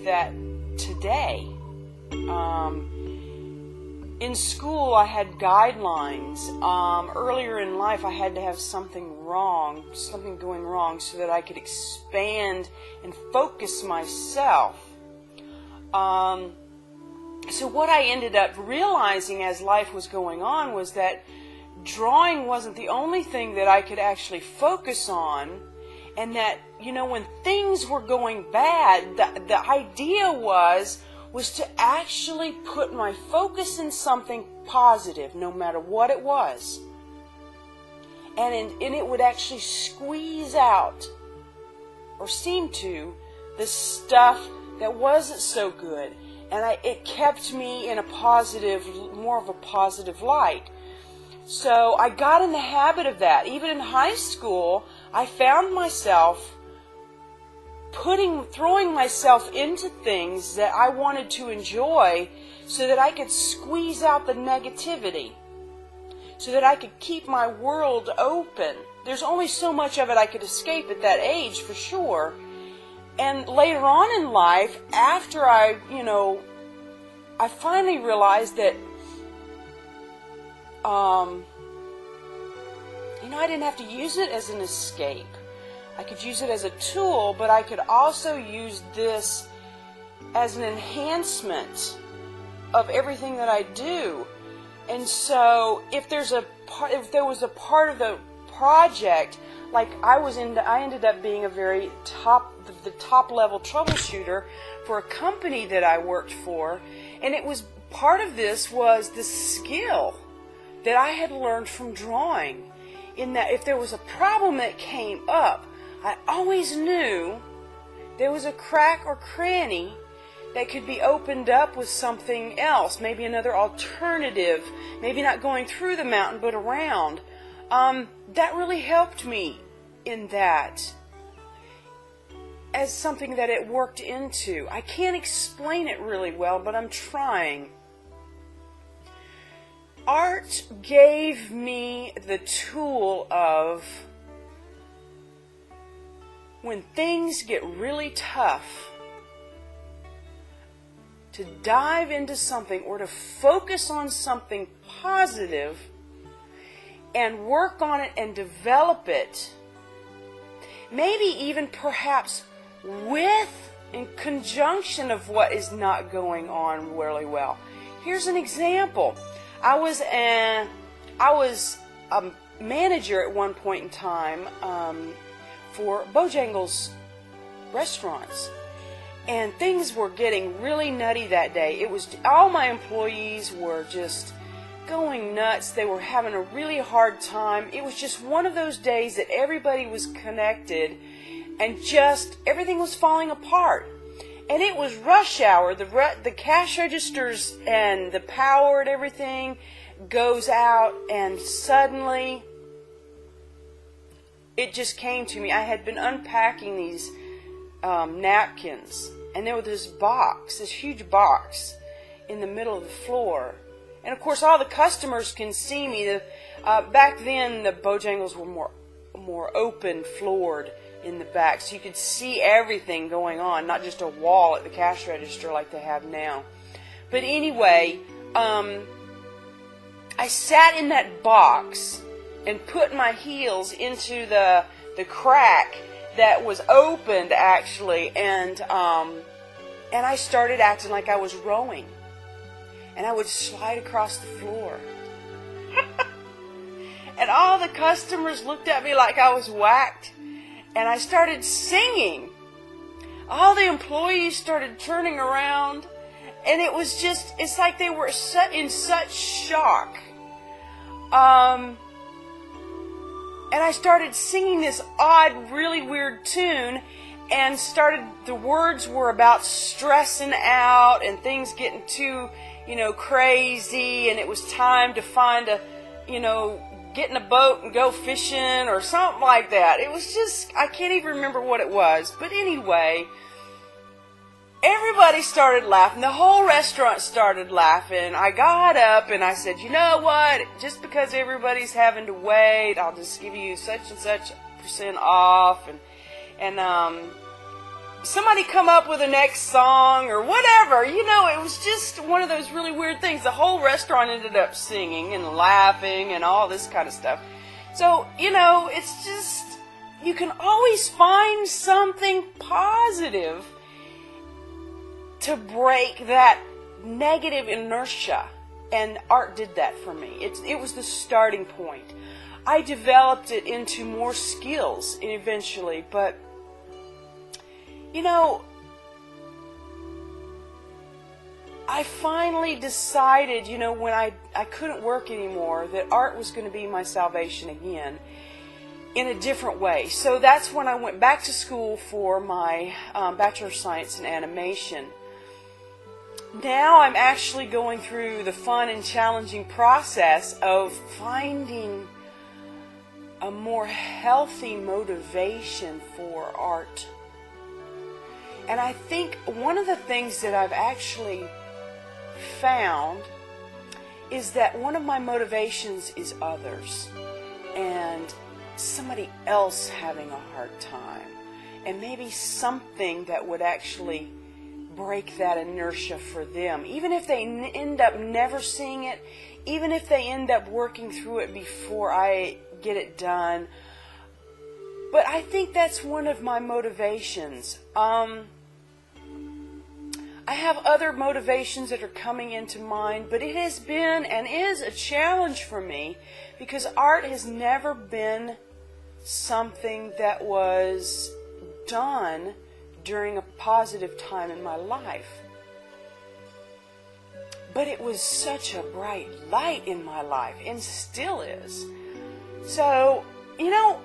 with that today. In school, I had guidelines. Earlier in life, I had to have something going wrong, so that I could expand and focus myself. So what I ended up realizing as life was going on was that drawing wasn't the only thing that I could actually focus on, and that, when things were going bad, the idea was to actually put my focus in something positive, no matter what it was. And it would actually squeeze out, or seem to, the stuff that wasn't so good. And it kept me in more of a positive light. So I got in the habit of that. Even in high school, I found myself throwing myself into things that I wanted to enjoy, so that I could squeeze out the negativity, so that I could keep my world open. There's only so much of it I could escape at that age, for sure. And later on in life, after I finally realized that, I didn't have to use it as an escape. I could use it as a tool, but I could also use this as an enhancement of everything that I do. And so, if there was a part of the project, like I ended up being the top level troubleshooter for a company that I worked for, and it was part of this was the skill that I had learned from drawing. In that, if there was a problem that came up, I always knew there was a crack or cranny that could be opened up with something else, maybe another alternative, maybe not going through the mountain but around. That really helped me in that, as something that it worked into. I can't explain it really well, but I'm trying. Art gave me the tool of, when things get really tough, to dive into something or to focus on something positive and work on it and develop it. Maybe even perhaps in conjunction of what is not going on really well. Here's an example. I was a manager at one point in time for Bojangles restaurants, and things were getting really nutty that day. It was all my employees were just going nuts. They were having a really hard time. It was just one of those days that everybody was connected, and just everything was falling apart. And it was rush hour. The cash registers and the power and everything goes out, and suddenly it just came to me. I had been unpacking these napkins, and there was this huge box in the middle of the floor. And of course, all the customers can see me. Back then, the Bojangles were more open floored in the back, so you could see everything going on, not just a wall at the cash register like they have now. But anyway, I sat in that box and put my heels into the crack that was opened, actually, and I started acting like I was rowing, and I would slide across the floor. And all the customers looked at me like I was whacked. And I started singing. All the employees started turning around. And it was just, it's like they were in such shock. And I started singing this odd, really weird tune. And the words were about stressing out and things getting too, crazy. And it was time to find get in a boat and go fishing or something like that. It was just, I can't even remember what it was. But anyway, everybody started laughing. The whole restaurant started laughing. I got up and I said, you know what? Just because everybody's having to wait, I'll just give you such and such % off. And somebody come up with a next song or whatever. You know, it was just one of those really weird things. The whole restaurant ended up singing and laughing and all this kind of stuff. So, you know, it's just, you can always find something positive to break that negative inertia. And art did that for me. It was the starting point. I developed it into more skills eventually, but, you know, I finally decided, you know, when I couldn't work anymore, that art was going to be my salvation again in a different way. So that's when I went back to school for my Bachelor of Science in Animation. Now I'm actually going through the fun and challenging process of finding a more healthy motivation for art. And I think one of the things that I've actually found is that one of my motivations is others and somebody else having a hard time, and maybe something that would actually break that inertia for them, even if they end up never seeing it, even if they end up working through it before I get it done. But I think that's one of my motivations. I have other motivations that are coming into mind, but it has been and is a challenge for me because art has never been something that was done during a positive time in my life. But it was such a bright light in my life, and still is. So, you know,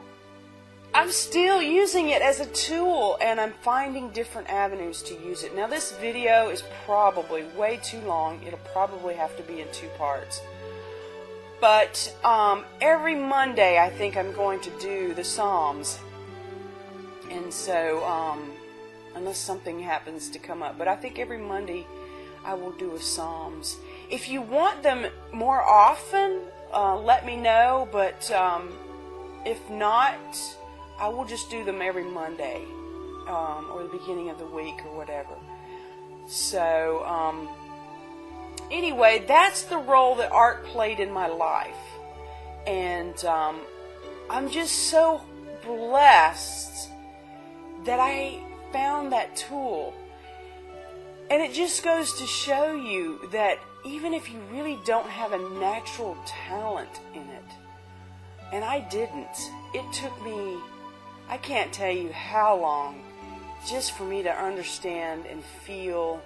I'm still using it as a tool, and I'm finding different avenues to use it. Now, this video is probably way too long. It'll probably have to be in 2 parts. But every Monday, I think I'm going to do the Psalms. And so, unless something happens to come up. But I think every Monday I will do a Psalms. If you want them more often, let me know. But if not, I will just do them every Monday or the beginning of the week or whatever. So, anyway, that's the role that art played in my life. And I'm just so blessed that I found that tool. And it just goes to show you that even if you really don't have a natural talent in it, and I didn't, it took me, I can't tell you how long, just for me to understand and feel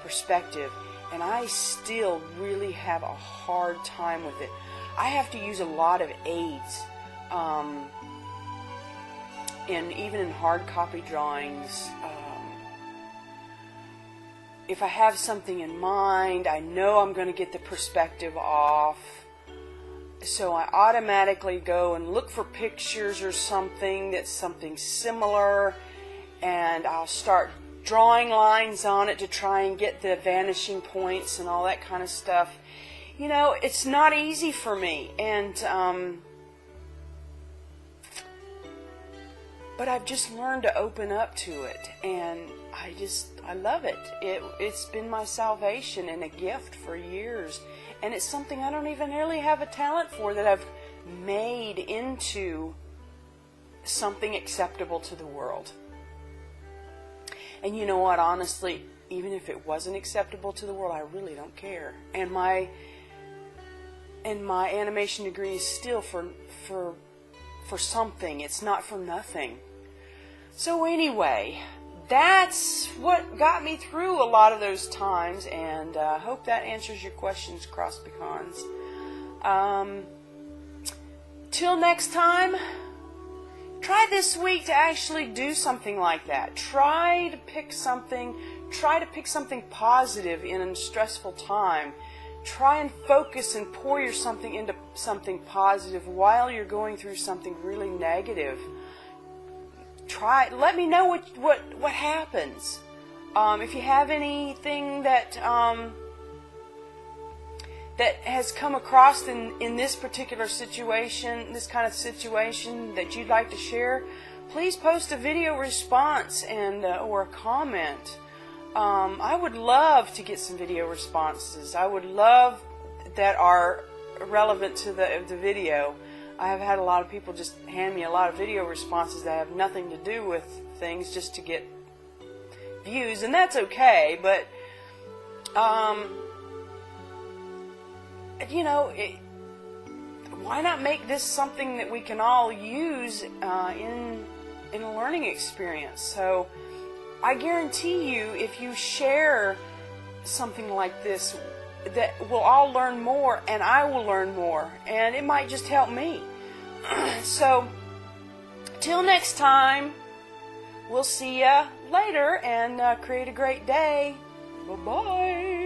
perspective. And I still really have a hard time with it. I have to use a lot of aids. And even in hard copy drawings, if I have something in mind, I know I'm going to get the perspective off. So I automatically go and look for pictures or something that's something similar, and I'll start drawing lines on it to try and get the vanishing points and all that kind of stuff. You know, it's not easy for me, and but I've just learned to open up to it, and I love it. It's been my salvation and a gift for years, and it's something I don't even really have a talent for that I've made into something acceptable to the world. And you know what, honestly, even if it wasn't acceptable to the world, I really don't care. And my animation degree is still for something. It's not for nothing. So anyway, that's what got me through a lot of those times, and I hope that answers your questions, cross pecans. Till next time, try this week to actually do something like that. Try to pick something positive in a stressful time. Try and focus and pour your something into something positive while you're going through something really negative. Let me know what happens. If you have anything that has come across in this particular situation, this kind of situation that you'd like to share, please post a video response and or a comment. I would love to get some video responses. I would love that are relevant to the video. I have had a lot of people just hand me a lot of video responses that have nothing to do with things, just to get views, and that's okay, but you know, why not make this something that we can all use in a learning experience? So I guarantee you, if you share something like this, that we'll all learn more, and I will learn more, and it might just help me. So till next time, we'll see ya later, and create a great day. Bye-bye.